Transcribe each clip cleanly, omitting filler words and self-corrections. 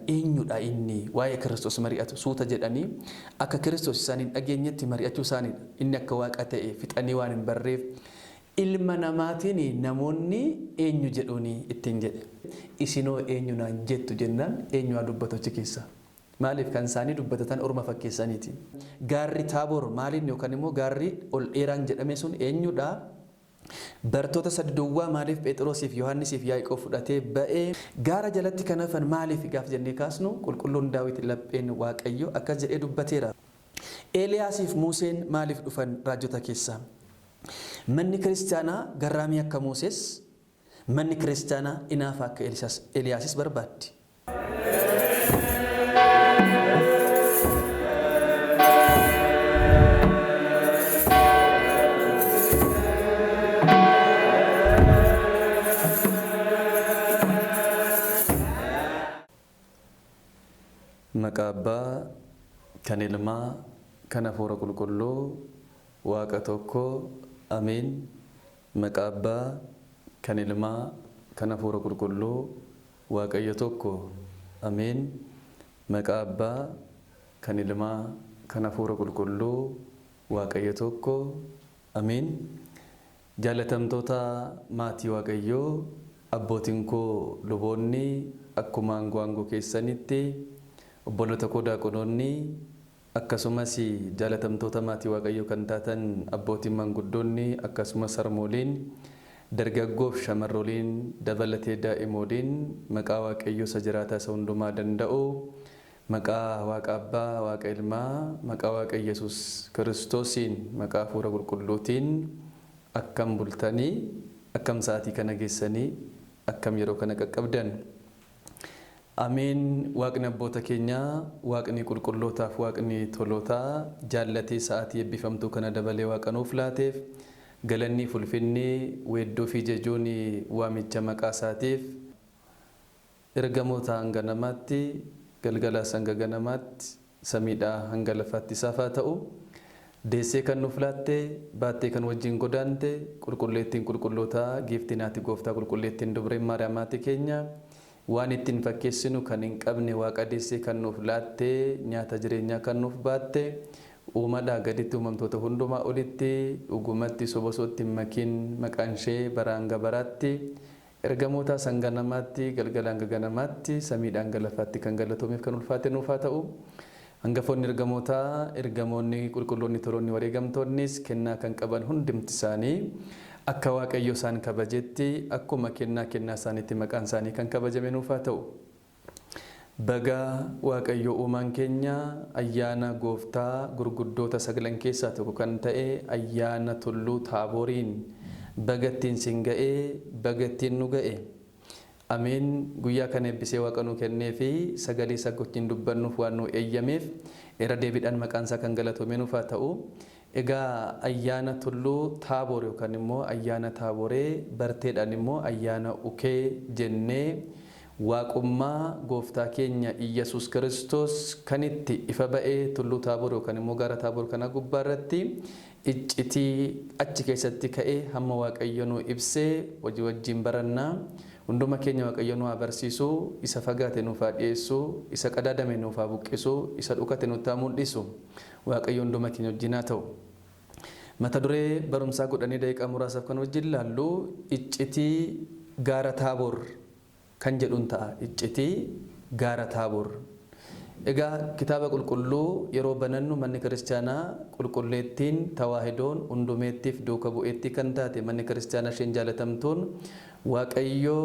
eenyudha inni waa'ee Kiristoos mari'atu suuta jedhanii akka Kiristoos isaaniin dhageenyetti mari'achuu isaaniidha. Inni akka waaqa ta'e fixanii waan hin barreef ilma namaatiin namoonni eenyu jedhuuni ittiin jedhe. Isinoo eenyu naan jettu jennaan eenyu haa dubbatu achi keessa. Maaliif kan isaanii dubbatatan orma fakkeessaniiti. Gaarri Taaboor maaliin yookaan immoo gaarri ol dheeraan jedhame sun eenyudha? Bartoota sadduwwaa maaliif Phexrosiif Yohannisiif Yaaqoob fudhatee ba'ee gaara jalatti kan hafan maaliif gaaf jennee kaasnu qulqulluun Daawit lapheen Waaqayyo akkas jedhee dubbateera. Eeliyaasiif Museen maaliif dhufan raajota keessaa? Manni kiristaanaa garraamii akka Musees, manni kiristaanaa inaafa akka Eeliyaasis barbaaddi. Maqaa Abbaa, kan Ilmaa, kan Hafuura Qulqulluu, Waaqa tokko, Ameen. Maqaa Abbaa, kan Ilmaa, kan Hafuura Qulqulluu, Waaqayyo tokko, Ameen. Maqaa Abbaa, kan Ilmaa, kan Hafuura Qulqulluu, Waaqayyo tokko, Ameen. Jaalatamtoota maatii Waaqayyoo, abbootiin koo luboonni akkuma aangoo keessanitti obboloota koo daaqonoonni akkasumas jaalatamtoota maatii Waaqayyoo kan taatan abbootiin manguddoonni akkasumas harmooliin dargaggoof shamarrooliin dabalatee daa'imooliin maqaa Waaqayyoo isa jiraataa isa hundumaa danda'u maqaa Waaqa Abbaa, Waaqa Ilmaa, maqaa Waaqa Yesuus Kiristoosiin maqaa Hafuura Qulqulluutiin akkam bultanii akkam sa'aatii kana geessanii akkam yeroo kana qaqqabdan. Ameen. Waaqni abboota keenyaa, Waaqni qulqullootaaf Waaqni tolootaa jaallatee sa'aatii eebbifamtuu kana dabalee Waaqa nuuf laateef galanni ulfinni weedduu fi jajuun waamicha maqaa isaatiif ergamoota hanga namaatti galgalaas hanga ganamaatti samiidhaa hanga lafaatti isaaf haa ta'u. Deessee kan nuuf laatte baattee kan wajjin godaante qulqulleettiin qulqullootaa giiftiin haati gooftaa qulqulleettiin dubreen maariyaamaati keenya waan ittiin fakkeessinu kan hin qabne waaqa deessee kan nuuf laatte nyaata jireenyaa kan nuuf baatte uumadhaa gaditti uumamtoota hundumaa olitti dhugumatti sobosootti makiin maqaan ishee bara hanga baraatti ergamoota hanga namaatti galgala hanga ganamaatti samiidhaa hanga lafaatti kan galatoomeef kan ulfaate nuuf haa ta'u. Hangafoonni ergamoonni qulqulloonni toloonni wareegamtoonnis kennaa kan qaban hundumti isaanii akka Waaqayyo isaan kabajetti akkuma kennaa isaaniitti maqaan isaanii kan kabajame nuuf haa ta'u. Baga Waaqayyo uumaan keenya ayyaana gooftaa gurguddoota sagalan keessaa tokko kan ta'e ayyaana tulluu Taabooriin bagattiin sin ga'ee bagattiin nu ga'e. Ameen. Guyyaa kana eebbisee Waaqa nuu kennee fi sagalee isaa gochiin dubbannuuf waan nu eeyyameef irra deebiidhaan maqaan isaa kan galatoome nuuf haa ta'u. Egaa ayyaana tulluu Taaboor yookaan immoo ayyaana Taabooree barteedhaan immoo ayyaana ukee jennee waaqummaa gooftaa keenya Iyyasuus Kiristoos kan itti ifa ba'ee tulluu Taaboor yookaan immoo gaara Taaboor kana gubbaa irratti iccitii achi keessatti ka'ee hamma Waaqayyo nu ibsee hojii wajjin barannaa. Hunduma keenya Waaqayyo nu abarsiisu, isa fagaate nuuf haa dhiyeessu, isa qadaadame nuuf haa buqqisu, isa dhukate nutti haa mul'isu. Waaqayyo hunduma keenya wajjin haa ta'u. Mata duree barumsaa godhanii daqiiqaa muraasaaf kan wajjin laallu iccitii gaara Taaboor kan jedhuun ta'a. Iccitii gaara Taaboor. Egaa kitaaba qulqulluu yeroo banannu manni kiristaanaa qulqulleettiin tawaahidoon hundumeettiif duuka bu'eetti kan taate manni kiristaanaa isheen jaalatamtuun Waaqayyo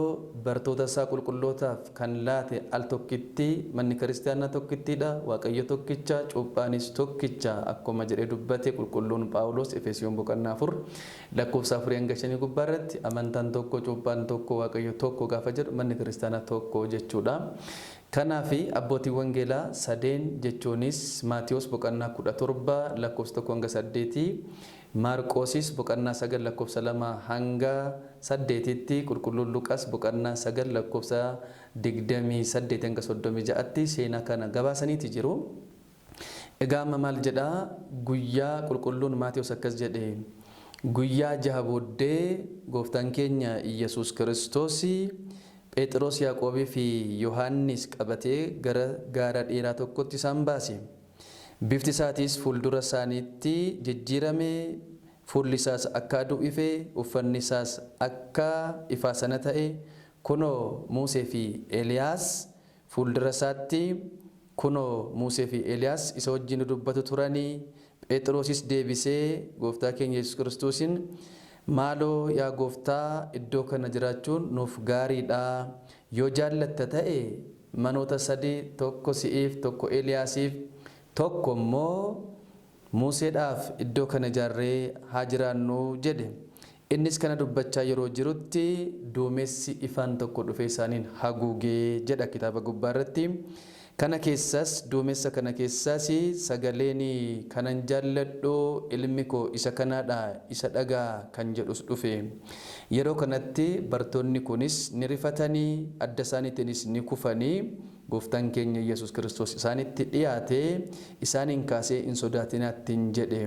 bartoota isaa qulqullootaaf kan laate al tokkitti manni kiristaanaa tokkittiidha. Waaqayyo tokkicha, cuuphaanis tokkicha akkuma jedhee dubbate qulqulluun Phaawulos Efesoon boqonnaa 4 lakkoofsa 4 hanga 5 gubbaa irratti amantaan tokko, cuuphaan tokko, Waaqayyo tokko gaafa jedhu manni kiristaanaa tokko jechuudha. Kanaaf abbootii wangeelaa sadeen jechuunis Maatiyos boqonnaa 17 lakkoofsa 1 hanga 8, Maarqoosis boqonnaa 9 lakkoofsa 2 hanga 8tti, qulqulluun Luqaas boqonnaa 9 lakkoofsa 28 hanga 36tti seenaa kana gabaasaniiti jiru. Egaa amma maal jedhaa? Guyyaa qulqulluun Maatiyos akkas jedhe, guyyaa jaha booddee gooftaan keenya Iyyasuus Kiristoos Phexros, Yaaqoobii fi Yohaannis qabatee gara gaara dheeraa tokkotti isaan baase. Bifti isaatis fuuldura isaaniitti jijjiirame, fuulli isaas akka aduu ife, uffanni isaas akka ifaa sana ta'e. Kunoo Musee fi Eeliyaas fuuldura isaatti, kunoo Musee fi Eeliyaas isa wajjin dubbatu turanii. Phexrosis deebisee gooftaa keenya Yesuus Kiristoosiin, maaloo yaa gooftaa, iddoo kana jiraachuun nuuf gaariidha. Yoo jaallatta ta'e manoota sadii, tokko si'iif, tokko Eeliyaasiif, tokko immoo Museedhaaf iddoo kana ijaarree haa jiraannu jedhe. Innis kana dubbachaa yeroo jirutti duumessi ifaan tokko dhufee isaaniin haguugee jedha kitaaba gubbaa irratti. Kana keessas duumessa kana keessas sagaleen kanan jaalladhu ilmi koo isa kanaadha, isa dhagaa kan jedhus dhufe. Yeroo kanatti bartoonni kunis ni rifatanii, adda isaaniitiinis ni kufanii. Gooftaan keenya Yesuus Kiristoos isaanitti dhiyaatee isaaniin kaasee hin sodaatinattiin jedhe.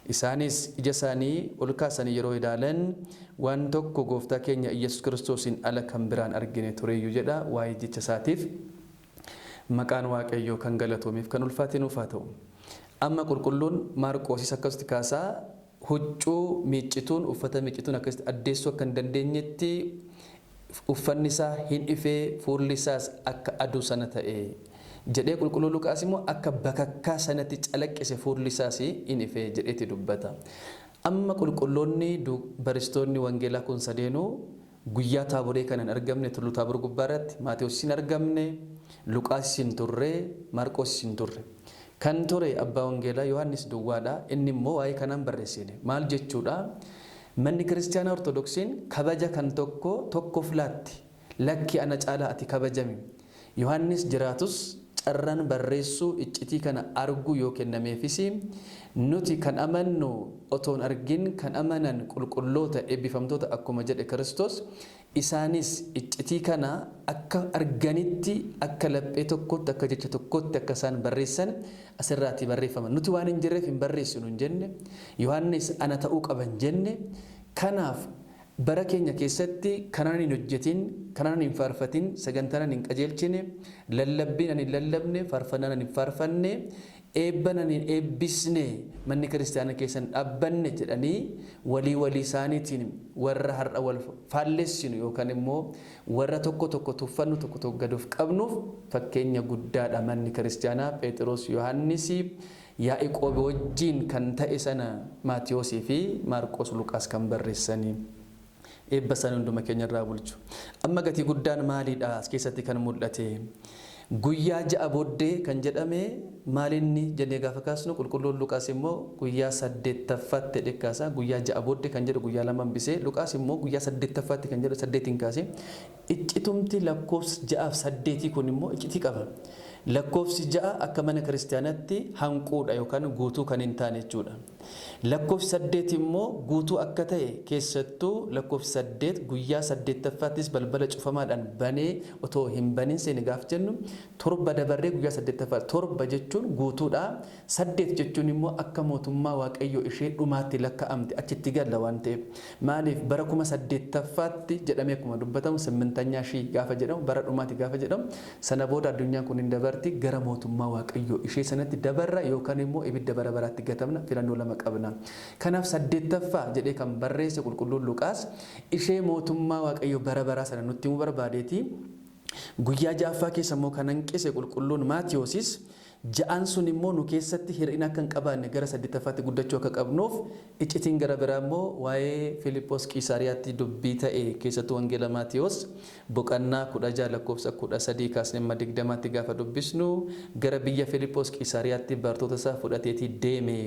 Isaanis ija isaanii ol kaasanii yeroo ilaalan waan tokko gooftaa keenya Yesuus Kiristoosiin ala kan biraan argine tureyyuu jedha. Waa'ee jecha isaatiif maqaan Waaqayyoo kan galatoomeef kan ulfaate nuuf haa ta'u. Amma qulqulluun Maarqoosis akkasitti kaasaa huccuu miiccituun, uffata miiccituun akkasitti addeessuu akka hin dandeenyetti uffanni isaa hin ifee, fuulli isaas akka aduu sana ta'e jedhee qulqulluu Luqaas immoo akka bakakkaa sanatti calaqqise fuulli isaas hin ifee jedheeti dubbata. Amma qulqulloonni baristoonni wangeelaa kun sadeenuu guyyaa taaboree kan hin argamne tulluu Taaboor gubbaa irratti, Maatewos hin argamne, Luqaas hin turre, Maarqos hin turre. Kan ture abbaa wangeelaa Yohaannis duwwaadha. Inni immoo waa'ee kanaan barreessine. Maal jechuudha? Manni kiristaanaa ortodoksiin kabaja kan tokko filaatti, lakki ana caalaa ati kabajami. Yohaannis jiraatus carraan barreessuu iccitii kana arguu yoo kennameefis nuti kan amannu otoon argin kan amanan qulqulloota eebbifamtoota akkuma jedhe Kiristoos, isaanis iccitii kana akka arganitti, akka laphee tokkotti, akka jecha tokkotti akka isaan barreessan asirraatti barreeffama. Nuti waan hin jirreef hin barreessinu hin jenne, Yohaannis ana ta'uu qaban jenne. Kanaaf bara keenya keessatti kanaan hin hojjetin, kanaan hin faarfatin, sagantaan hin qajeelchine, lallabbiin hin lallabne, faarfannaan hin faarfanne, eebban hin eebbisne, manni kiristaanaa keessan dhaabbanne jedhanii walii isaaniitiin warra har'a wal faallessinu yookaan immoo warra tokko tuffannu tokko gaduuf qabnuuf fakkeenya guddaadha. Manni kiristaanaa Phexros, Yohaannis, Yaaqoob wajjin kan ta'e sana Maatewosii fi Maarqos, Luqaas kan barreessanii. Eebba sana hunduma keenya irraa bulchu. Amma gatii guddaan maaliidha as keessatti kan mul'ate? Guyyaa ja'a booddee kan jedhame maalinni jennee gaafa kaasnu qulqulluun Luqaas immoo guyyaa 8ffaatti dhekkaasa. Guyyaa ja'a booddee kan jedhu guyyaa 2 bisee, Luqaas immoo guyyaa 8ffaatti kan jedhu 8 kaase. Iccitumti lakkoofsi 6 fi 8 kun immoo iccitii qaba. Lakkoofsi 6 akka mana kiristaanaatti hanquudha yookaan guutuu kan hin taane jechuudha. Lakkoofsi 8 immoo guutuu akka ta'e keessattuu lakkoofsi 8 guyyaa 8ffaattis balbala cufamaadhaan banee otoo hin banin seene gaaf jennu torba dabarree guyyaa 8ffaa. Torba jechuun guutuudha. 8 jechuun immoo akka mootummaa Waaqayyoo ishee dhumaatti lakkaa'amte achitti galla waan ta'eef. Maaliif bara 8ffaatti jedhamee akkuma dubbatamu 8 shii gaafa jedhamu bara dhumaatti gaafa jedhamu sana booda addunyaan kun hin dabarti gara mootummaa Waaqayyoo ishee sanatti dabarra yookaan immoo ibidda bara baraatti gatamna. Filannoo lama qabna. Kanaaf 8ffaa jedhee kan barreesse qulqulluun Luqaas ishee mootummaa Waaqayyoo bara baraa sana nutti himuu barbaadeeti. Guyyaa 6ffaa keessa immoo kan hanqise qulqulluun Maatewoosis ja'aan sun immoo nu keessatti hir'ina akka hin qabaanne gara 8ffaatti guddachuu akka qabnuuf iccitiin gara biraa immoo waa'ee Filiphos Qisaariyaatti dubbii ta'e keessattuu wangeela Maatewos boqonnaa 16 lakkoofsa 13 kaasnee 20tti gaafa dubbisnu gara biyya Filiphos Qisaariyaatti bartoota isaa fudhateetii deeme.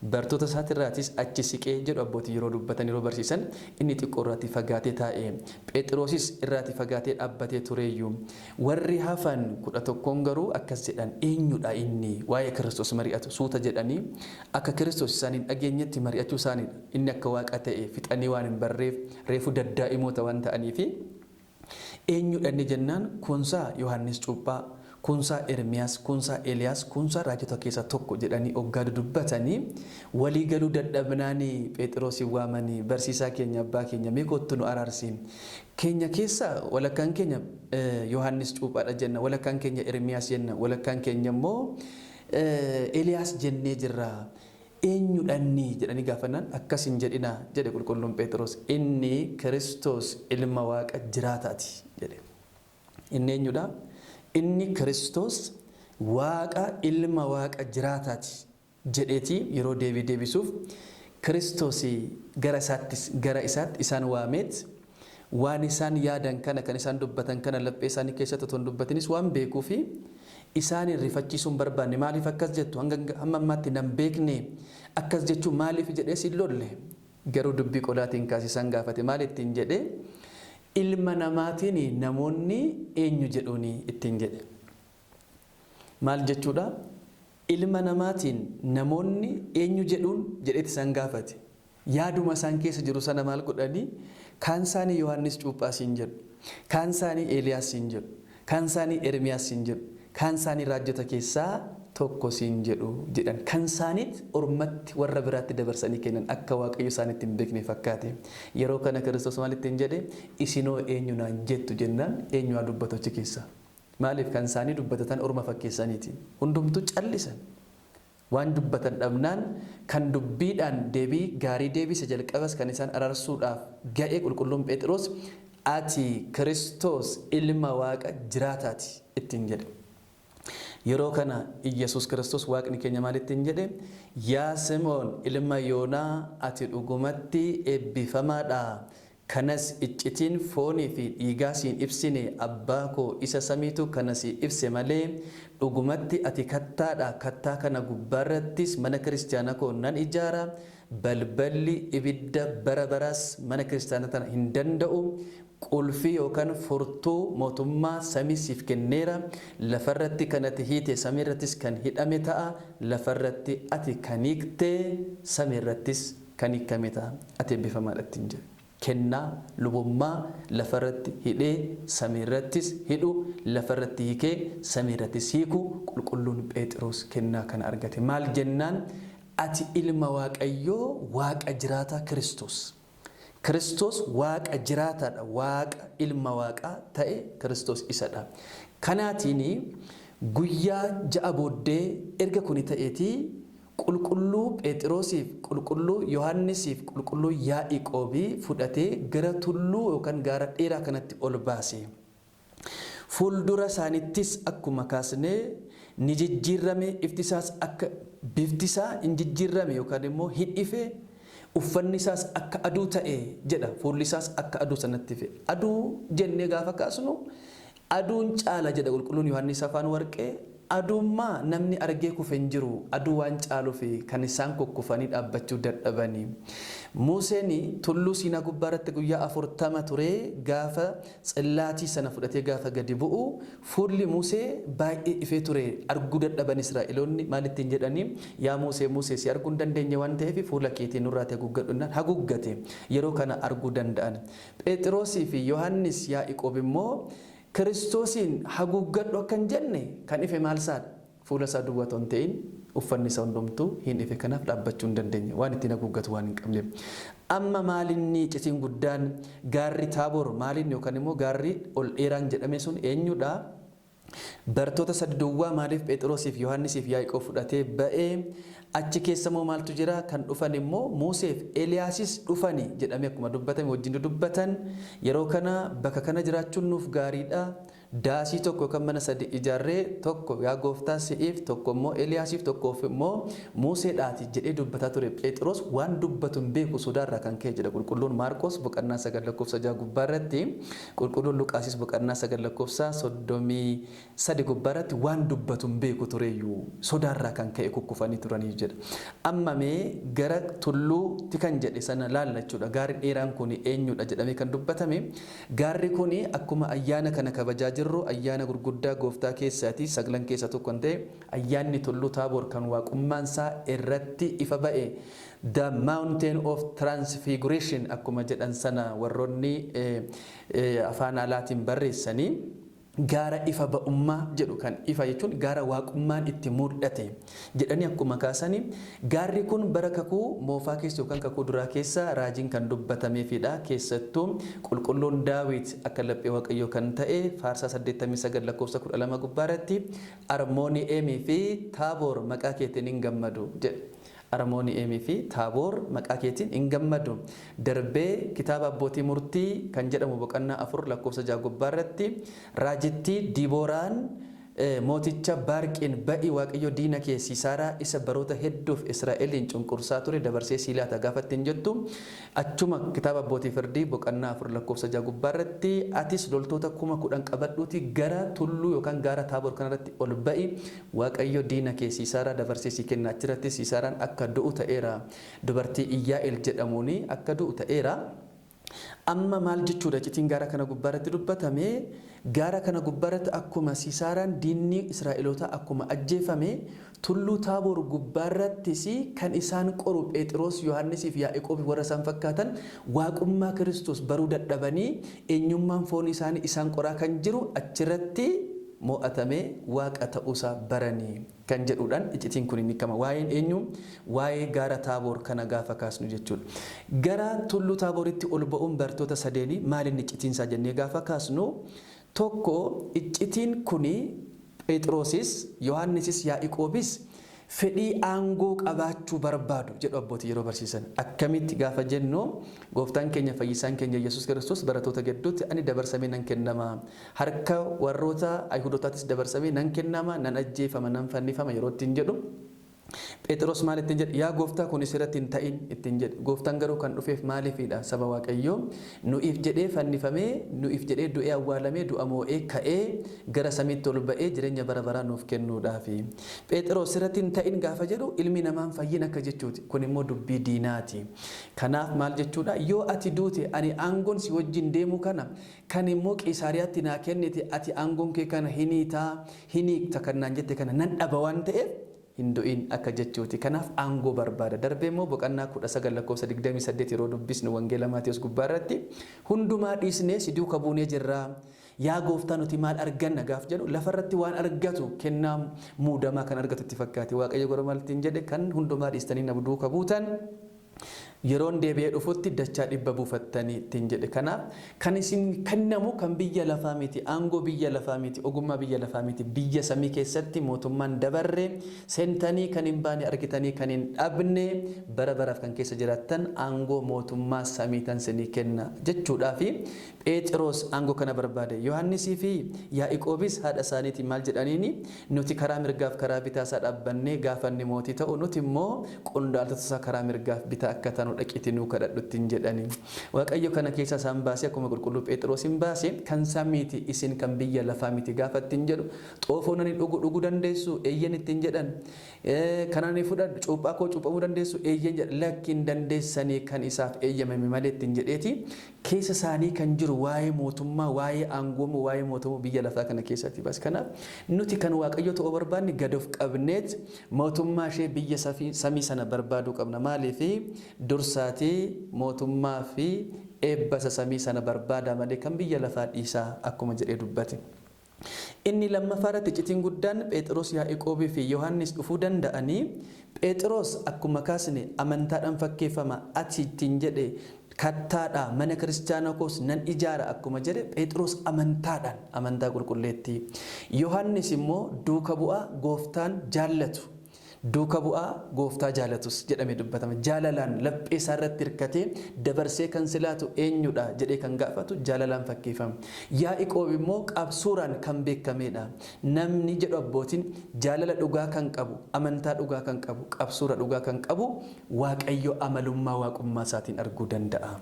Bartoota isaatirraatis achi siqee jedhu abbootii yeroo dubbatan yeroo barsiisan inni xiqqoo irraatti fagaatee taa'e. Phexrosis irraatti fagaatee dhaabbatee tureeyyuu. Warri hafan 11 garuu akkas jedhan eenyudha inni waa'ee Kiristoos mari'atu suuta jedhanii akka Kiristoos isaaniin dhageenyetti mari'achuu isaaniidha. Inni akka waaqa ta'e fixanii waan hin barreef reefu daddaa'imoota waan ta'aniifi eenyudha inni jennaan kunsaa Yohaannis Cuuphaa, kunsaa Ermiyaas, kunsaa Eeliyaas, kunsaa raajota keessaa tokko jedhanii oggaa dudubbatanii walii galuu dadhabnaanii Phexrosin waamanii barsiisaa keenya abbaa keenya mee kottu nu araarsi. Keenya keessa walakkaan keenya Yohaannis Cuuphaadha jenna, walakkaan keenya Ermiyaas jenna, walakkaan keenya immoo Eeliyaas jennee jirra. Eenyudhanni jedhanii gaafannaan akkas hin jedhina jedhe qulqulluun Phexros. Inni Kiristoos ilma Waaqa jiraataati jedhe. Inni eenyudha? Inni Kiristoos Waaqa ilma Waaqa jiraataati jedheeti yeroo deebisuuf Kiristoos gara isaatti isaan waameet waan isaan yaadan kana kan isaan dubbatan kana laphee isaanii keessatti otoo hin dubbatinis waan beekuu fi isaan rifachiisuun barbaanne. Maaliif akkas jettu hamma ammaatti nan beekne akkas jechuun maaliif jedhee si lolle garuu dubbii qolaatiin kaasisan gaafate maal ittiin jedhe ilma namaatiin namoonni eenyu jedhuuni ittiin jedhe. Maal jechuudha? Ilma namaatiin namoonni eenyu jedhuun jedheeti isaan gaafate. Yaaduma isaan keessa jiru sana maal godhanii kaan isaanii Yohaannis Cuuphaas hin jedhu, kaan isaanii Eeliyaas hin jedhu, kaan isaanii Ermiyaas hin jedhu, kaan isaanii raajota keessaa tokko siin jedhu jedhan. Kan isaaniit ormatti warra biraatti dabarsanii kennan akka Waaqayyo isaanitti hin beekne fakkaate. Yeroo kana Kiristoos maal ittiin jedhe isinoo eenyu naan jettu jennaan eenyu haa dubbatu achi keessa. Maaliif kan isaanii dubbatatan orma fakkeessaniiti. Hundumtuu callisan. Waan dubbatan dhabnaan kan dubbiidhaan deebii gaarii deebise jalqabas kan isaan araarsuudhaaf ga'e qulqulluun Phexros ati Kiristoos ilma Waaqa jiraataati ittiin jedhe. Yeroo kana Iyesuus Kiristoos Waaqni keenya maal ittiin jedhe yaa Simoon ilma Yoonaa ati dhugumatti eebbifamaadha. Kanas iccitiin foonii fi dhiigaa siin ibsine abbaa koo isa samiitu kanas ibse malee dhugumatti ati kattaadha. Kattaa kana gubbaarrattis mana kiristaana koo nan ijaara. Balballi ibidda bara baraas mana kiristaana tana hin danda'u. Qulfii yookaan furtuu mootummaa samii siif kenneera. Lafarratti kan ati hiite samiirrattis kan hidhame ta'a. Lafarratti ati kan hiikte samiirrattis kan hiikame ta'a. Ati eebbifamaadha ittiin jedhe. Kennaa lubummaa lafarratti hidhee samiirrattis hidhu, lafarratti hiikee samiirrattis hiiku qulqulluun Phexros kennaa kana argate. Maal jennaan ati ilma Waaqayyoo Waaqa jiraataa Kiristoos. Kiristoos Waaqa jiraataadha. Waaqa ilma Waaqaa ta'e Kiristoos isadha. Kanaatiin guyyaa ja'a booddee erga kuni ta'eetii qulqulluu Phexrosiif, qulqulluu Yohaannisiif, qulqulluu Yaaqoobii fudhatee gara tulluu yookaan gaara dheeraa kanatti ol baase. Fuuldura isaanittis akkuma kaasnee ni jijjiirame iftisaas akka biftisaa hin jijjiirame yookaan immoo hin ife. Uffanni isaas akka aduu ta'e jedha. Fuulli isaas akka aduu sanatti ife. Aduu jennee gaafa kaasnu aduun caala jedha qulqulluun Yohaannis afaan warqee. Adummaa namni argee kufe hin jiru. Aduu waan caaluuf kan isaan kukkufanii dhaabbachuu dadhabanii. Museen tulluu Siinaa gubbaarratti guyyaa 40 ture. Gaafa xillaatii sana fudhatee gaafa gadi bu'u fuulli Musee baay'ee ifee ture. Arguu dadhaban Israa'eloonni maal ittiin jedhanii yaa Musee si arguu hin dandeenye waan ta'eef fuula keetiin nurraate haguuggadhu haguuggate. Yeroo kana arguu danda'an. Phexrosii fi Yohaannis Yaaqoob immoo Kiristoosin haguuggadhu akkan jenne kan ife maal saadha? Fuula isaa duwwaa otoo hin ta'in uffanni isaa hundumtuu hin ife kanaaf dhaabbachuu hin dandeenye waan ittiin haguuggatu waan hin qabneef. Amma maalinni iccitiin guddaan gaarri Taaboor maalinni yookaan immoo gaarri ol dheeraan jedhame sun eenyudha? Bartoota sadi duwwaa maaliif Phexrosiif Yohaannisiif Yaaqoob fudhatee ba'ee achi keessa moo maaltu jira? Kan dhufan immoo Museef Eeliyaasis dhufani jedhamee akkuma dubbatame wajjin dubbatan. Yeroo kana bakka kana jiraachuun nuuf gaariidha. Daasii tokko kan mana sadi ijaarree tokko yaa gooftaa si'iif tokko immoo Eeliyaasiif tokkoof immoo Museedhaati jedhee dubbataa ture. Phexros waan dubbatu hin beeku sodaarraa kan ka'e jedha qulqulluun Maarqos boqonnaa 9 lakkoofsa 6 gubbaarratti, qulqulluun Luqaasis boqonnaa 9 lakkoofsa 33 gubbaarratti waan dubbatu hin beeku tureyyuu sodaarraa kan ka'e kukkufanii turanii jedha. Amma mee gara tulluutti kan jedhe sana laalla jechuudha. Gaarri dheeraan kun eenyudha jedhamee kan dubbatame. Gaarri kun akkuma ayyaana kana kabajaa jirru ayyaana gurguddaa gooftaa keessaati. Saglan keessa tokko kan ta'e ayyaanni tulluu Taaboor kan waaqummaan isaa irratti ifa ba'e. The mountain of transfiguration akkuma jedhan sana warroonni afaan alaatiin barreessanii gaara ifa ba'ummaa jedhu kan ifa jechuun gaara waaqummaan itti mul'ate jedhanii akkuma kaasanii gaarri kun bara kakuu moofaa keessa yookaan kakuu duraa keessa raajiin kan dubbatameefidha. Keessattuu qulqulluun Daawit akka laphee waaqayyoo kan ta'e faarsaa 89 lakkoofsa 12 gubbaarratti Armooni'eemii fi Taaboor maqaa keetiin hin gammadu jedhe. Armooni'eemii fi Taaboor maqaa keetiin hin gammadu. Darbee kitaaba abbootii murtii kan jedhamu boqonnaa 4 lakkoofsa 6 gubbaarratti raajittii Diibooraan mooticha Baarqiin ba'i waaqayyo diina kee Siisaaraa isa baroota hedduuf Israa'eliin cunqursaa ture dabarsee sii laata gaafattiin jettu achuma kitaaba abbootii firdii boqonnaa 4 lakkoofsa 6 gubbaarratti atis loltoota 10,000 qabadhuuti gara tulluu yookaan gaara Taaboor kanarratti ol ba'i waaqayyo diina kee Siisaaraa dabarsee sii kenna. Achirratti Siisaaraan akka du'u ta'eera. Dubartii Iyyaa'el jedhamuuni akka du'u ta'eera. Amma maal jechuudha iccitiin gaara kana gubbaarratti dubbatame gaara kana gubbaarratti akkuma Siisaaraan diinni Israa'eloota akkuma ajjeefame tulluu Taaboor gubbaarrattis kan isaan qoru Phexros Yohaannisiif Yaaqoob warra isaan fakkaatan waaqummaa Kiristoos baruu dadhabanii eenyummaan foon isaanii isaan qoraa kan jiru achirratti mo'atamee waaqa ta'uusaa baranii kan jedhuudhaan iccitiin kun ni kama. Waa'een eenyu waa'ee gaara Taaboor kana gaafa kaasnu jechuudha. Gara tulluu Taabooritti ol ba'uun bartoota sadeenii maaliin iccitiinsaa jennee gaafa kaasnu tokko iccitiin kuni Phexrosis Yohaannisis Yaaqoobis fedhii aangoo qabaachuu barbaadu jedhu abbootii yeroo barsiisan. Akkamitti gaafa jennu gooftaan keenya fayyisaan keenya Yesuus Kiristoos barattoota gidduutti ani dabarsamee nan kennama harka warroota Ayihudootaattis dabarsamee nan kennama nan ajjeefama nan fannifama yeroo ittiin jedhu Phexros maal ittiin jedhe yaa gooftaa kun isirratti hin ta'in ittiin jedhe. Gooftaan garuu kan dhufeef maaliifidha saba waaqayyoo nu'iif jedhee fannifamee nu'iif jedhee du'ee awwaalamee du'a moo'ee ka'ee gara samiitti ol ba'ee jireenya bara baraa nuuf kennuudhaafi. Phexros irratti hin ta'in gaafa jedhu ilmi namaan fayyin akka jechuuti. Kun immoo dubbii diinaati. Kanaaf maal jechuudha yoo ati duute ani aangoon si wajjin deemu kana kan immoo Qiisaariyaatti naa kennite ati aangoon kee kana hiniikta kan naan jette kana nan dhaba waan ta'eef hindu'in akka jechuuti. Kanaaf aangoo barbaada. Darbee immoo boqonnaa 19 lakkoofsa 28 yeroo dubbisnu wangeela Maatiyos gubbaarratti hundumaa dhiisnee si duuka buunee jirra. Yaa gooftaa nuti maal arganna gaaf jedhu lafarratti waan argatu kennaa muudamaa kan argatu itti fakkaate. Waaqayyo gara maaltiin jedhe kan hundumaa dhiistanii na duuka buutan yeroon deebi'ee dhufutti dachaa 100 buufattanii ittiin jedhe. Kanaaf kan isin kennamu kan biyya lafaa miti, aangoo biyya lafaa miti, ogummaa biyya lafaa miti. Biyya samii keessatti mootummaan dabarre seentanii kan hin baane argitanii kan hin dhabne bara baraaf kan keessa jiraattan aangoo mootummaa samii tan isinii kenna jechuudhaafi Phexros aangoo kana barbaade. Yohaannisii fi Yaaqoobis haadha isaaniitiin maal jedhaniini nuti karaa mirgaaf karaa bitaa isaa dhaabbannee gaafanni mootii ta'u nuti immoo qondaaltota isaa karaa mirgaaf bitaa akka ta'an dhaqiitii nuu kadhadhutti hin jedhani. Waaqayyo kana keessa isaan baasee akkuma qulqulluu Phexros hin baase kan samiiti isin kan biyya lafaa miti gaafa ittiin jedhu xoofoo nani dhuguu dandeessu eeyyen ittiin jedhan kanaan ni fudhadhu cuuphaa koo cuuphamuu dandeessu eeyyen jedhan lakkiin dandeessanii kan isaaf eeyyamame malee ittiin jedheeti keessa isaanii kan jiru waa'ee mootummaa waa'ee aangoo waa'ee mootummaa biyya lafaa kana keessatti bas. Kanaaf nuti kan waaqayyo ta'uu barbaanne gad of qabneet mootummaa ishee biyya samii sana barbaaduu qabna. Maaliif dursaatii mootummaa fi eebba samii sana barbaada malee kan biyya lafaa dhiisaa akkuma jedhee dubbate. Inni lammaffaarratti iccitiin guddaan Phexros Yaaqoobii fi Yohaannis dhufuu danda'anii Phexros akkuma kaasne amantaadhaan fakkeeffama ati ittiin jedhe kattaadha mana kiristaanaa koos nan ijaara akkuma jedhe Phexros amantaadhaan amantaa qulqulleetti. Yohaannis immoo duuka bu'aa gooftaan jaallatu duuka bu'aa gooftaa jaalatus jedhamee dubbatama. Jaalalaan laphee isaa irratti hirkatee dabarsee kan silaatu eenyudha jedhee kan gaafatu jaalalaan fakkeeffama. Yaaqoob immoo qabsuuraan kan beekamedha. Namni jedhu abbootiin jaalala dhugaa kan qabu, amantaa dhugaa kan qabu, qabsuura dhugaa kan qabu Waaqayyo amalummaa waaqummaa isaatiin arguu danda'a.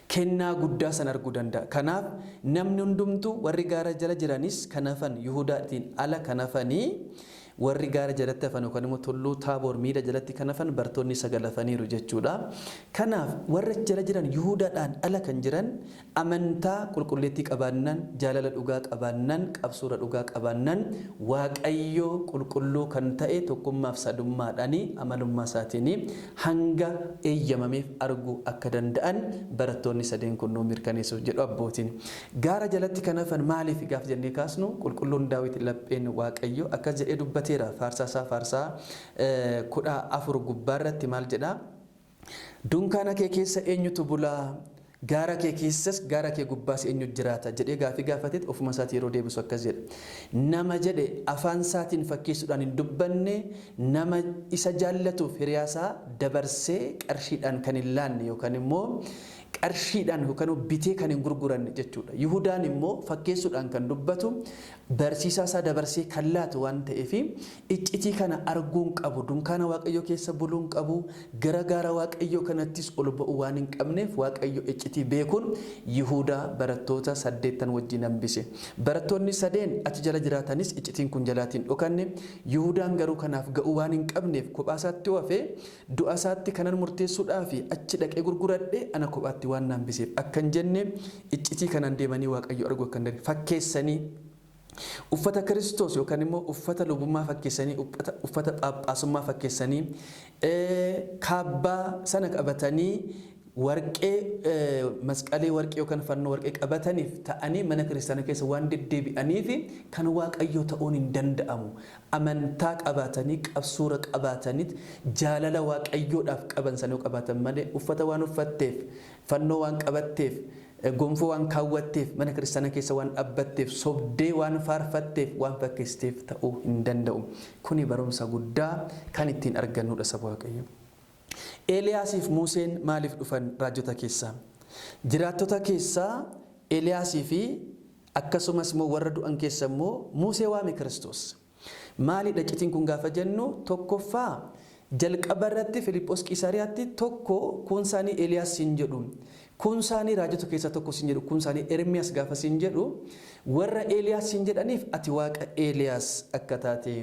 Kennaa guddaa san arguu danda'a. Kanaaf namni hundumtuu warri gaara jala jiranis kan hafan Yihuudaatiin ala kan hafanii warri gaara jalatti hafan yookaan immoo tulluu Taaboor miila jalatti kan hafan bartoonni sagal hafaniiru jechuudha. Kanaaf warra jala jiran Yihuudaadhaan ala kan jiran amantaa qulqulleettii qabaannan jaalala dhugaa qabaannan qabsuura dhugaa qabaannan Waaqayyo qulqulluu kan ta'e tokkummaaf sadummaadhaan amalummaa isaatiin hanga eeyyamameef arguu akka danda'an barattoonni sadeen kun nuu mirkaneessuuf jedhu abbootiin. Gaara jalatti kan hafan maaliif gaaf jennee kaasnu qulqulluun Daawit lapheen Waaqayyo akkas jedhee dubbateera faarsaa 14 gubbaarratti maal jedha? Dunkaana kee keessa eenyutu bulaa? Gaara kee keessas gaara kee gubbaas eenyu jiraata jedhee gaafii gaafateet ofuma isaatii yeroo deebisu akkas jedha. Nama jedhe afaan isaatiin fakkeessuudhaan hin dubbanne nama isa jaallatuuf hiriyaasaa dabarsee qarshiidhaan kan hin laanne yookaan immoo qarshiidhaan yookaan bitee kan hin gurguranne jechuudha. Yihudaan immoo fakkeessuudhaan kan dubbatu barsiisaa isaa dabarsee kan laatu waan ta'eef iccitii kana arguun qabu dunkaana Waaqayyo keessa buluun qabu gara gaara Waaqayyo kanattis ol ba'u waan hin qabneef Waaqayyo iccitii beekuun Yihudaa barattoota 8 wajjin hambise. Barattoonni 3 achi jala jiraatanis iccitiin kun jalaatiin dhokanne Yihudaan garuu kanaaf ga'uu waan hin qabneef kophaa isaatti hafee du'a isaatti kanan murteessuudhaaf achi dhaqee gurguradhe ana kophaatti waan hambiseef akkan jenne iccitii kanan deemanii Waaqayyo argu akka hin fakkeessanii uffata Kiristoos yookaan immoo uffata lubummaa fakkeessanii uffata Phaaphaasummaa fakkeessanii kaabbaa sana qabatanii warqee masqalee warqee yookaan fannoo warqee qabataniif ta'anii mana kiristaanaa keessa waan deddeebi'aniif kan Waaqayyo ta'uun hin danda'amu. Amantaa qabaatanii qabsuura qabaatanii jaalala Waaqayyoodhaaf qaban sanuu qabaatan malee uffata waan uffatteef fannoo waan qabatteef gonfoo waan kaawwatteef mana kiristaanaa keessa waan dhaabbatteef sobdee waan faarfatteef waan fakkeessteef ta'uu hin danda'u. Kuni barumsa guddaa kan ittiin argannudha saba Waaqayyo. Eeliyaasiif Museen maaliif dhufan raajota keessaa? Jiraattota keessaa Eeliyaasii fi akkasumas immoo warra du'an keessa immoo Musee waame Kiristoos. Maalidha iccitiin kun gaafa jennu tokkoffaa jalqaba irratti Filiphos Qisaariyaatti tokko kun isaanii Eeliyaas siin jedhu. Kun isaanii raajota keessaa tokko siin jedhu. Kun isaanii Ermiyaas gaafa siin jedhu warra Eeliyaas siin jedhaniif ati waaqa Eeliyaas akka taate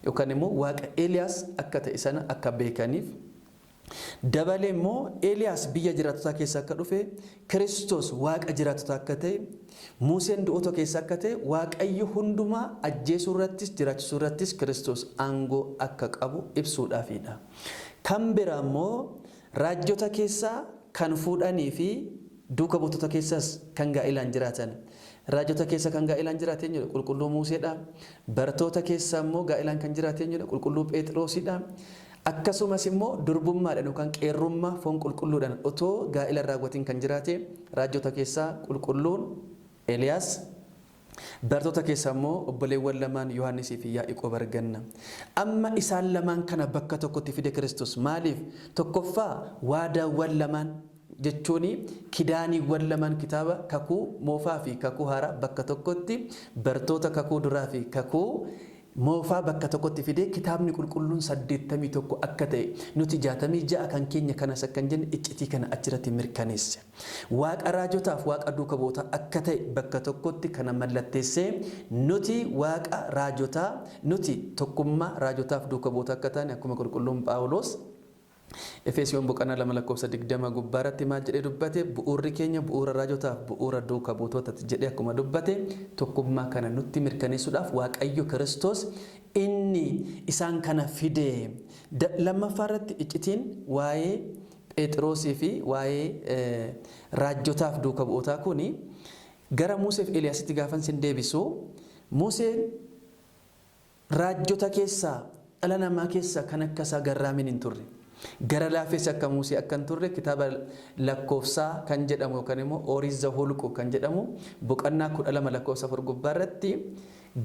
yookaan immoo waaqa Eeliyaas akka ta'e sana akka beekaniif dabalee immoo Eeliyaas biyya jiraattotaa keessa akka dhufe Kiristoos waaqa jiraattotaa akka ta'e Museen du'oota keessa akka ta'e Waaqayyo hundumaa ajjeesuu irrattis jiraachisuu irrattis Kiristoos aangoo akka qabu ibsuudhaafidha. Kan biraa immoo raajota keessaa kan fuudhanii fi duuka buutota keessas kan gaa'ilaan jiraatan. Raajota keessa kan gaa'ilaan jiraatan jedhu qulqulluu Museedha. Bartoota keessa immoo gaa'ilaan kan jiraatan jedhu qulqulluu Phexrosidha. Akkasumas immoo durbummaadhaan yookaan qeerrummaa foon qulqulluudhaan otoo gaa'ila raawwatiin kan jiraate raajota keessaa qulqulluun Eeliyaas. Bartoota keessa immoo obboleewwan lamaan Yohaannisii fi Yaaqoob arganna. Amma isaan lamaan kana bakka tokkotti fide Kiristoos maaliif? Tokkoffaa waadaawwan lamaan jechuun kidaaniiwwan lamaan kitaaba kakuu moofaa fi kakuu haaraa bakka tokkotti bartoota kakuu duraa fi kakuu moofaa bakka tokkotti fide kitaabni qulqulluun 81 akka ta'e nuti 66 kan keenya kanas akkan jenne iccitii kana achirratti mirkaneesse. Waaqa raajotaaf waaqa duuka bu'ootaa akka ta'e bakka tokkotti kana mallatteessee nuti waaqa raajotaa nuti tokkummaa raajotaaf duuka bu'ootaa akka taane akkuma qulqulluun Phaawulos Efeesiyoon boqonnaa 2:20 gubbaarratti maal jedhee dubbate bu'uurri keenya bu'uura raajotaaf bu'uura duuka buutootaati jedhee akkuma dubbate tokkummaa kana nutti mirkaneessuudhaaf Waaqayyo Kiristoos inni isaan kana fide. Lammaffaarratti iccitiin waa'ee Phexrosii fi waa'ee raajotaaf duuka bu'ootaa kuni gara Museef Eeliyaasitti gaafan sin deebisu Museen raajota keessaa dhala namaa keessaa kan akka isaa garraamin hin turre. Gara laafessa akka Musee akka hin turre kitaaba lakkoofsaa kan jedhamu yookaan immoo Ooriit Zahuluq kan jedhamu boqonnaa 12 lakkoofsa 4 gubbaarratti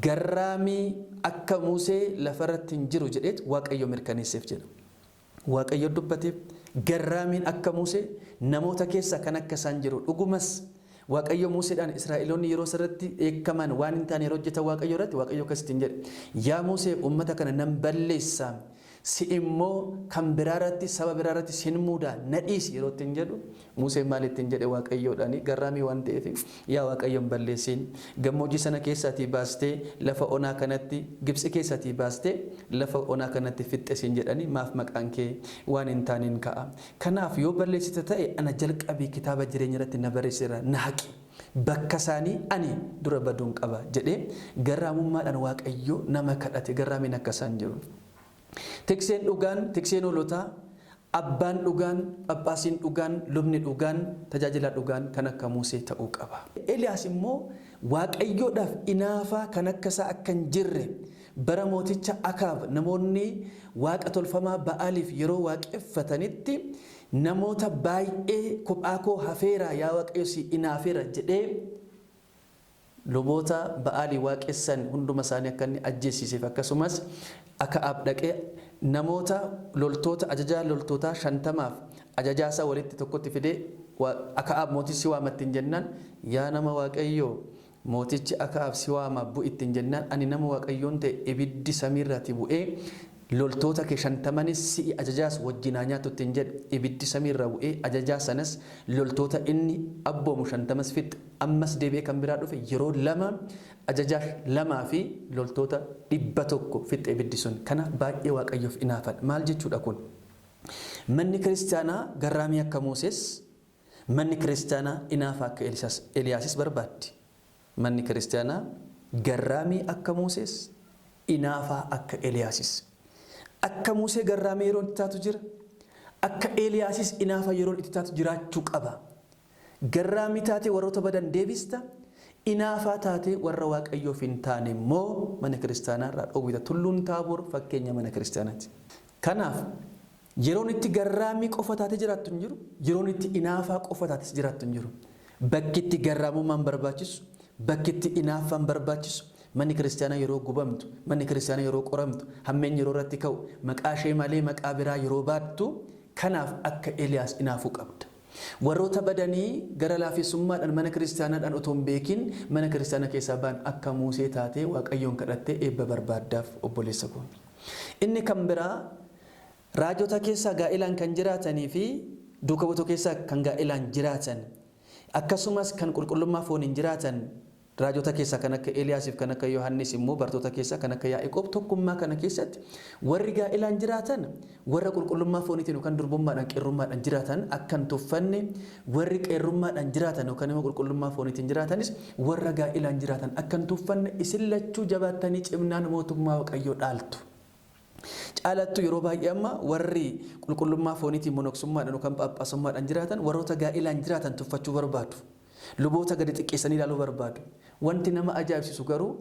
garraamii akka Musee lafarratti hin jiru jedheet Waaqayyo mirkaneesseef jedha. Waaqayyo dubbateef garraamiin akka Musee namoota keessa kan akka isaan jiru dhugumas Waaqayyo Museedhaan Israa'eloonni yeroo sirriitti eekaman waan hin taane yeroo hojjetan Waaqayyo irratti Waaqayyo akkasitti hin jedhe yaa Musee uummata kana nan balleessa si immoo kan biraarratti saba biraarratti sin muuda nadhiis yeroo ittiin jedhu Museen maal ittiin jedhe Waaqayyoodhaani garraamii waan ta'eef yaa Waaqayyoon balleessin gammoojjii sana keessaatii baastee lafa onaa kanatti Gibxi keessaatii baastee lafa onaa kanatti fixxesin jedhanii maaf maqaan kee waan hin taaniin ka'a kanaaf yoo balleessite ta'e ana jalqabii kitaaba jireenya irratti na barreessira na haqi bakka isaanii ani dura baduun qaba jedhee garraamummaadhaan Waaqayyo nama kadhate garraamiin akka isaan jiru. Tikseen dhugaan, tikseen hoolotaa, abbaan dhugaan, Phaaphaasiin dhugaan, lubni dhugaan, tajaajila dhugaan kan akka Musee ta'uu qaba. Eliyaas immoo Waaqayyoodhaaf inaafaa kan akka isaa akka hin jirre bara mooticha Akaab namoonni waaqa tolfamaa Ba'aaliif yeroo waaqeffatanitti namoota baay'ee kophaa koo hafeera yaa Waaqayyo si inaafeera jedhee luboota Ba'aalii waaqessan hunduma isaanii akka inni ajjeesiseef akkasumas Akaab dhaqee namoota loltoota ajajaa loltootaa 50f ajajaa isaa walitti tokkotti fidee Akaab mootichi waamatti jennaan yaa nama Waaqayyo mootichi Akaab si waama bu'ittiin jennaan ani nama Waaqayyoon ta'e ibiddi samiirraati bu'ee loltoota kee 50 si ajajaas wajjinaa nyaatuttiin jedhe ibiddi samiirra bu'ee ajajaa sanas loltoota inni abboomu 50 fixxe ammas deebi'ee kan biraa dhufe yeroo lama ajajaa 2 fi loltoota 100 fixxe ibiddi sun kanaaf baay'ee Waaqayyoof inaafadha maal jechuudha kun manni kiristaanaa garraamii akka Musees manni kiristaanaa inaafa akka Eliyaasis barbaaddi manni kiristaanaa garraamii akka Musees inaafa akka Eliyaasis akka Musee garraamii yeroo itti taatu jira akka Eliyaasis inaafa yeroo itti taatu jiraachuu qaba garraamii taate warroota badan deebista inaafa taate warra Waaqayyoof hin taane immoo mana kiristaanaa irraa dhoowwita tulluun Taaboor fakkeenya mana kiristaanaati kanaaf yeroon itti garraamii qofa taate jiraattu hin jiru yeroon itti inaafa qofa taate jiraattu hin jiru bakki itti garraamummaan barbaachisu bakki itti inaafaan barbaachisu manni kiristaanaa yeroo gubamtu manni kiristaanaa yeroo qoramtu hammeen yeroo irratti ka'u maqaa ishee malee maqaa biraa yeroo baattu kanaaf akka Eliyaas inaafuu qabda warroota badanii gara laafessummaadhaan mana kiristaanaadhaan otoo hin beekin mana kiristaanaa keessaa ba'an akka Musee taatee Waaqayyoon kadhattee eebba barbaaddaaf obboleessa koo inni kan biraa raajota keessaa gaa'ilaan kan jiraatanii fi duuka buutoo keessaa kan gaa'ilaan jiraatan akkasumas kan qulqullummaa fooniin jiraatan raajota keessaa kan akka Eliyaasiif kan akka Yohannis immoo bartoota keessaa kan akka Yaaqoob tokkummaa kana keessatti warri gaa'ilaan jiraatan warra qulqullummaa fooniitiin yookaan durbummaadhaan qeerrummaadhaan jiraatan akkan tuffanne warri qeerrummaadhaan jiraatan yookaan immoo qulqullummaa fooniitiin jiraatanis warra gaa'ilaan jiraatan akkan tuffanne isin lachuu jabaattanii cimnaan mootummaa Waaqayyoo dhaaltu. Caalattu yeroo baay'ee amma warri qulqullummaa fooniitiin monoksummaadhaan yookaan Phaaphaasummaadhaan jiraatan warroota gaa'ilaan jiraatan tuffachuu barbaadu. Luboota gadi xiqqeessanii ilaaluu barbaadu. Wanti nama ajaa'ibsiisu garuu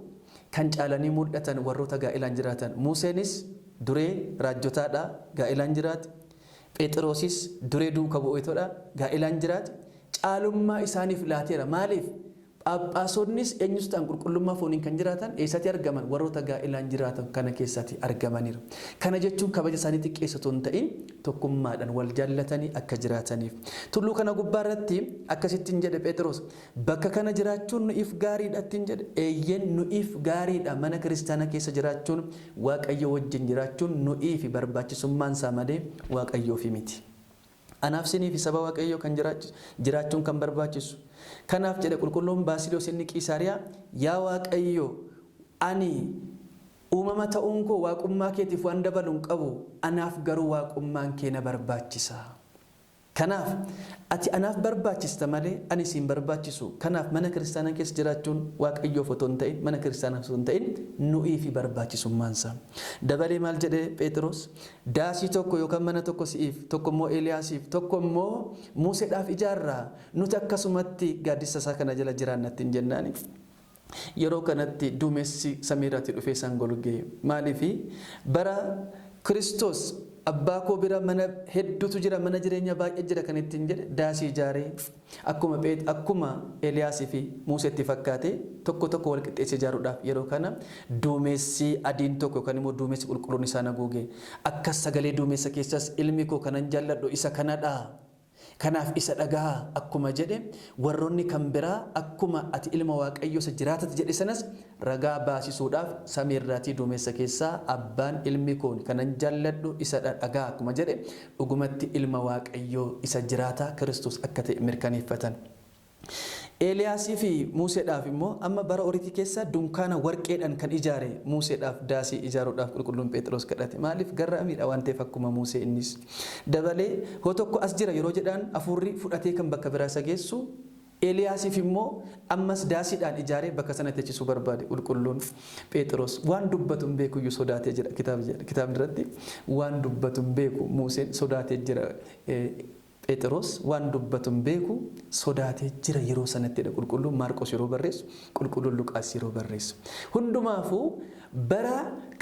kan caalanii mul'atan warroota gaa'ilaan jiraatan. Museenis duree raajotaadha gaa'ilaan jiraate. Phexrosis duree duuka bu'ootodha gaa'ilaan jiraate. Caalummaa isaaniif laateera maaliif? Phaaphaasonnis eenyus ta'an qulqullummaa fooniin kan jiraatan eessatti argaman warroota gaa'ilaan jiraatan kana keessatti argamaniiru. Kana jechuun kabaja isaanii xiqqeessatu hin ta'in tokkummaadhaan wal jaallatanii akka jiraataniif. Tulluu kana gubbaarratti akkasittiin jedhe Phexros bakka kana jiraachuun nuuf gaariidha ittiin jedhe eeyyeen nuuf gaariidha mana kiristaanaa keessa jiraachuun Waaqayyo wajjin jiraachuun nuuf barbaachisummaan isaa malee Waaqayyoof miti. Anaaf siniif saba Waaqayyo kan jiraachuun kan barbaachisu. Kanaaf jedhe qulqulluun Baasiliyoos inni Qiisaariyaa yaa Waaqayyo ani uumama ta'uun koo waaqummaa keetiif waan dabaluun qabu anaaf garuu waaqummaan kee na barbaachisa. Kanaaf ati anaaf barbaachista malee ani siin barbaachisu. Kanaaf mana kiristaanaa keessa jiraachuun Waaqayyoof otoo hin ta'in mana kiristaanaa otoo hin ta'in nuuf barbaachisummaan isaa. Dabalee maal jedhe Phexros daasii tokko yookaan mana tokko si'iif tokko immoo Eliyaasiif tokko immoo Museedhaaf ijaarraa nuti akkasumatti gaaddisa isaa kana jala jiraannatti hin jennaani. Yeroo kanatti duumessi samiirratti dhufee isaan golgee maaliifi bara Kiristoos abbaa koo bira mana hedduutu jira mana jireenya baay'ee jira kan ittiin jedhe daasii ijaaree akkuma Eliyaasii fi Museetti fakkaate tokko tokko wal qixxeessee ijaaruudhaaf yeroo kana duumessi adiin tokko yookaan immoo duumessi qulqulluun isaan haguuge akka sagalee duumessa keessas ilmi koo kanan jaalladhu isa kanadha. kanaaf isa dhagaa akkuma jedhe warroonni kan biraa akkuma ati ilma waaqayyoo isa jiraatatti jedhe sanas ragaa baasisuudhaaf samii irraatii duumessa keessaa abbaan ilmi kun kanan jaalladhu isa dhagaa akkuma jedhe dhugumatti ilma waaqayyoo isa jiraataa Kiristoos akka ta'e mirkaneeffatan. Eeliyaasii fi Museedhaaf immoo amma bara oriitii keessa dunkaana warqeedhaan kan ijaare Museedhaaf daasii ijaaruudhaaf qulqulluun Phexros kadhate. Maaliif garraamiidha waan ta'eef akkuma Musee innis dabalee hoo tokko as jira yeroo jedhaan hafuurri fudhatee kan bakka biraa isa geessu Eeliyaasiif immoo ammas daasiidhaan ijaaree bakka sanatti achiisuu barbaade qulqulluun Phexros waan dubbatu hin beeku iyyuu sodaatee jira kitaabni irratti waan dubbatu hin beeku Museen sodaatee jira. Phexros waan dubbatu hin beeku sodaatee jira yeroo sanatti qulqulluun Maarqos yeroo barreessu qulqulluun Luqaas yeroo barreessu hundumaafuu bara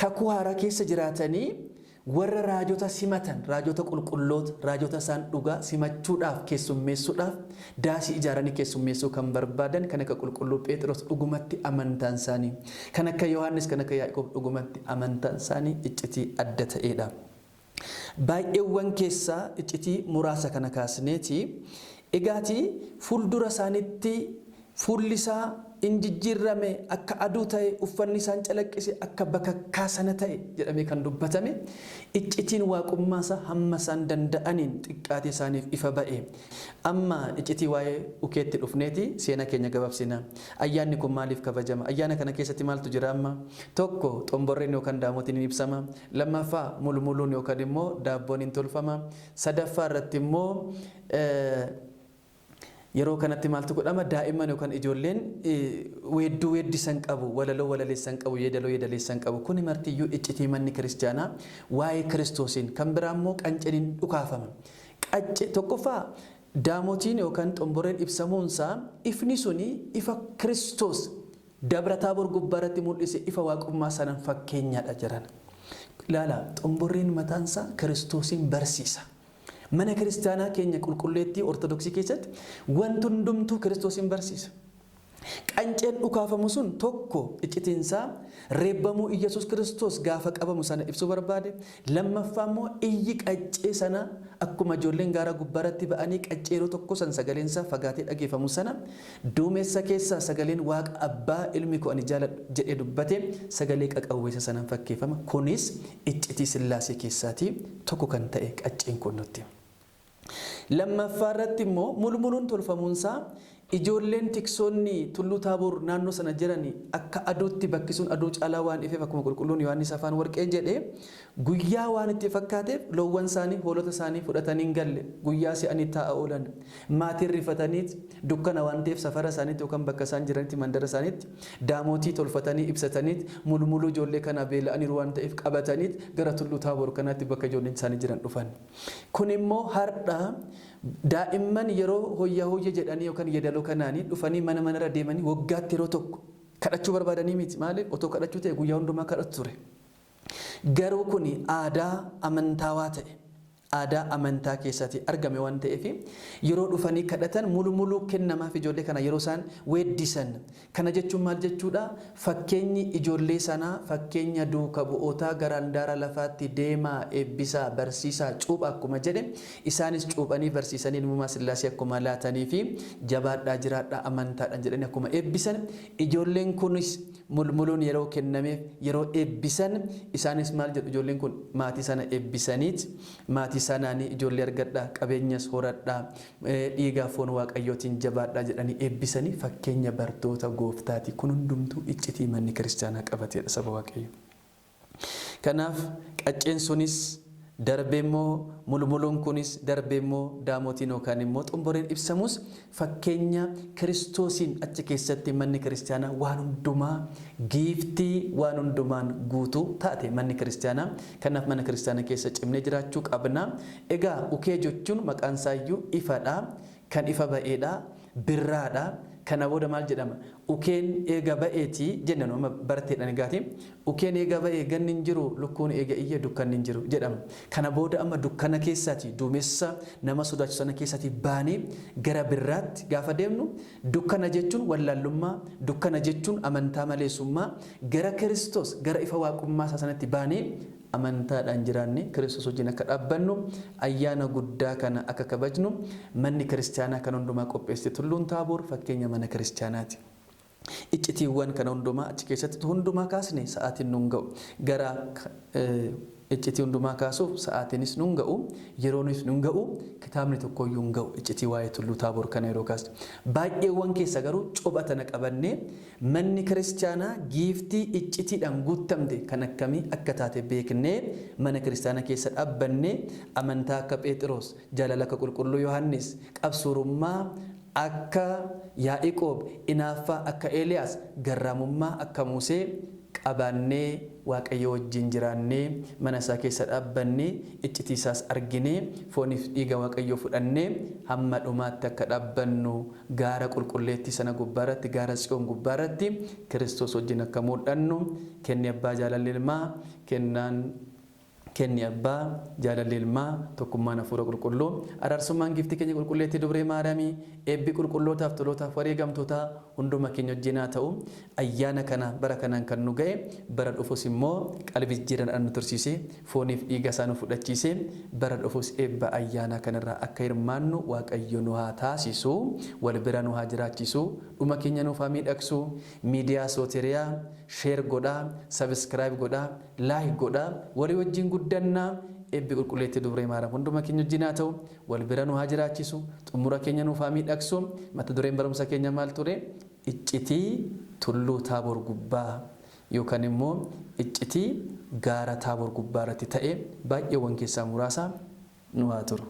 kakuu haaraa keessa jiraatanii warra raajota simatan raajota qulqulloota raajota isaan dhugaa simachuudhaaf keessummeessuudhaaf daasii ijaaranii keessummeessuu kan barbaadan kan akka qulqulluu Phexros dhugumatti amantaan isaanii kan akka Yohaannis kan akka Yaaqoob dhugumatti amantaan isaanii iccitii adda ta'edha. Baay'eewwan keessaa iccitii muraasa kana kaasneeti egaati fuuldura isaaniitti fuulli isaa injijjiirame akka aduu ta'e uffanni isaan calaqqise akka bakakkaa sana ta'e jedhamee kan dubbatame iccitiin waaqummaa isaa hamma isaan danda'aniin xiqqaate isaaniif ifa ba'e. Amma iccitii waa'ee ukeetti dhufneeti seena keenya gabaabsina. Ayyaanni kun maaliif kabajama? Ayyaana kana keessatti maaltu jira amma? Tokko xomborreen yookaan daamotiin ni ibsama. Lammaffaa mulmuluun yookaan immoo daabboon ni tolfama. Sadaffaa irratti immoo yeroo kanatti maaltu godhama? Daa'imman yookaan ijoolleen weedduu weeddisan qabu, walaloo walaleessan qabu, yeedaloo yeedaleessan qabu. Kuni martiyyuu iccitii manni kiristaanaa waa'ee Kiristoosiin kan biraa immoo qancaniin dhukaafama. Qacce tokkoffaa daamotiin yookaan xomboreen ibsamuunsaa ifni suni ifa Kiristoos dabra Taaboor gubbaarratti mul'ise ifa waaqummaa sanan fakkeenyaadha jiran. Ilaala xomboreen mataansaa Kiristoosiin barsiisa. Mana kiristaanaa keenya qulqulleettii ortodoksii keessatti wanti hundumtuu Kiristoosiin barsiisa. Qanceen dhukaafamu sun tokko iccitiinsaa reebbamuu Iyyasuus Kiristoos gaafa qabamu sana ibsuu barbaade. Lammaffaa immoo iyyi qaccee sana akkuma ijoolleen gaara gubbaarratti ba'anii qaccee yeroo tokko san sagaleensaa fagaatee dhageeffamu sana duumessa keessaa sagaleen waaqa abbaa ilmi koo ani jaaladhu jedhee dubbate sagalee qaqawweessa sanaan fakkeeffama. Kunis iccitii Sillaasee keessaatii tokko kan ta'e qacceen kun nutti. Lammaffaa irratti immoo mulmuluun tolfamuunsaa ijoolleen tiksoonni tulluu Taaboor naannoo sana jiranii akka aduutti bakkisuun aduu caalaa waan ifeef akkuma qulqulluun Yohaannis afaan warqeen jedhee guyyaa waan itti fakkaateef loowwan isaanii hoolota isaanii fudhatanii hin galle guyyaa si'anii taa'aa oolan maatiin rifatanii dukkana waan ta'eef safara isaaniitti yookaan bakka isaan jiranitti mandara isaaniitti daamotii tolfatanii ibsatanii mulmuluu ijoollee kana beela'aniiru waan ta'eef qabatanii gara tulluu Taaboor kanaatti bakka ijoolleen isaanii jiran dhufan. Kun immoo har'a daa'imman yeroo hoyyaa jedhanii yookaan yeedaloo kanaanii dhufanii mana manarra deemanii waggaatti yeroo tokko kadhachuu barbaadanii miti. Maaliif otoo kadhachuu ta'e guyyaa hundumaa kadhatu ture. Garuu kun aadaa amantaawaa ta'e aadaa amantaa keessatti argame waan ta'eef yeroo dhufanii kadhatan mulmuluu kennamaaf ijoollee kana yeroo isaan weeddisan. Kana jechuun maal jechuudha? Fakkeenyi ijoollee sanaa fakkeenya duuka bu'ootaa gara handaara lafaatti deemaa eebbisaa barsiisaa cuupha akkuma jedhe isaanis cuuphanii barsiisanii ilmummaa Sillaasee akkuma laatanii fi jabaadhaa jiraadhaa amantaadhaan jedhanii akkuma eebbisan ijoolleen kunis mulmuluun yeroo kennameef yeroo eebbisan isaanis maal jedhu ijoolleen kun maatii sana eebbisaniit maatii sanaanii ijoollee argadhaa qabeenyas horadhaa dhiigaa foon waaqayyootiin jabaadhaa jedhanii eebbisanii fakkeenya bartoota gooftaati. Kun hundumtuu iccitii manni kiristaanaa qabateedha saba waaqayyo. Kanaaf qacceen sunis darbeemmoo mulmuluun kunis darbeemmoo daamotiin yookaan immoo xomboreen ibsamus fakkeenya Kiristoosiin achi keessatti manni kiristaanaa waan hundumaa giiftii waan hundumaan guutuu taate manni kiristaanaa. Kanaaf mana kiristaanaa keessa cimnee jiraachuu qabna. Egaa ukee jechuun maqaan isaayyuu ifadha, kan ifa ba'eedha, birraadha. Kana booda maal jedhama? Ukeen eega ba'eeti jenna nama barteedhaan egaati. Ukeen eega ba'ee ganni hin jiru lukkuun eega iyya dukkanni hin jiru jedhama. Kana booda amma dukkana keessaati duumessa nama sodaachisu sana keessaati baanee gara birraatti gaafa deemnu dukkana jechuun wallaallummaa, dukkana jechuun amantaa maleessummaa gara Kiristoos gara ifa waaqummaa isaa sanatti baanee amantaadhaan jiraanne Kiristoos wajjin akka dhaabbannu ayyaana guddaa kana akka kabajnu manni kiristaanaa kan hundumaa qopheesse Tulluun Taaboor fakkeenya mana kiristaanaati. Iccitiiwwan kana hundumaa achi keessatti hundumaa kaasne sa'aatiin nuun ga'u gara iccitii hundumaa kaasuuf sa'aatiinis nuun ga'u yeroonis nuun ga'u kitaabni tokkoyyuu nuun ga'u iccitii waa'ee Tulluu Taaboor kana yeroo kaasne baay'eewwan keessa garuu cophatana qabannee manni kiristaanaa giiftii iccitiidhaan guutamte kan akkamii akka taate beeknee mana kiristaanaa keessa dhaabbannee amantaa akka Phexros jaalala akka qulqulluu Yohaannis qabsurummaa akka Yaaqoob inaaffaa akka Eeliyaas garraamummaa akka Musee qabaannee Waaqayyo wajjin jiraannee mana isaa keessa dhaabbannee iccitii isaas arginee fooniif dhiiga Waaqayyo fudhannee hamma dhumaatti akka dhaabbannu gaara qulqulleettii sana gubbaarratti gaara Tsiyoon gubbaarratti Kiristoos wajjin akka mul'annu kenni abbaa jaalalli ilmaa kenni abbaa jaalalli ilmaa tokkummaan hafuura qulqulluu araarsummaan giiftii keenya qulqulleettii Dubree Maariyaamii eebbi qulqullootaaf tolootaaf wareegamtootaa hunduma keenya wajjin haa ta'u ayyaana kana bara kanaan kan nu ga'e bara dhufus immoo qalbii jijjiirannaan nu tursiisee fooniif dhiiga isaa nu fudhachiisee bara dhufus eebba ayyaana kanarraa akka hirmaannu Waaqayyo nu haa taasisu wal bira nu haa jiraachisu dhuma keenya nuuf haa miidhagsu miidiyaa Sooteriyaa sheer godhaa sabiskiraayib godhaa laayik godhaa walii wajjin guddannaa eebbi qulqulleettii Dubree Maariyaam hunduma keenya wajjin haa ta'u wal bira nu haa jiraachisu xumura keenya nuuf haa miidhagsu mata dureen barumsa keenya maal ture iccitii Tulluu Taaboor gubbaa yookaan immoo iccitii gaara Taaboor gubbaarratti ta'e baay'eewwan keessaa muraasa nu haa turu.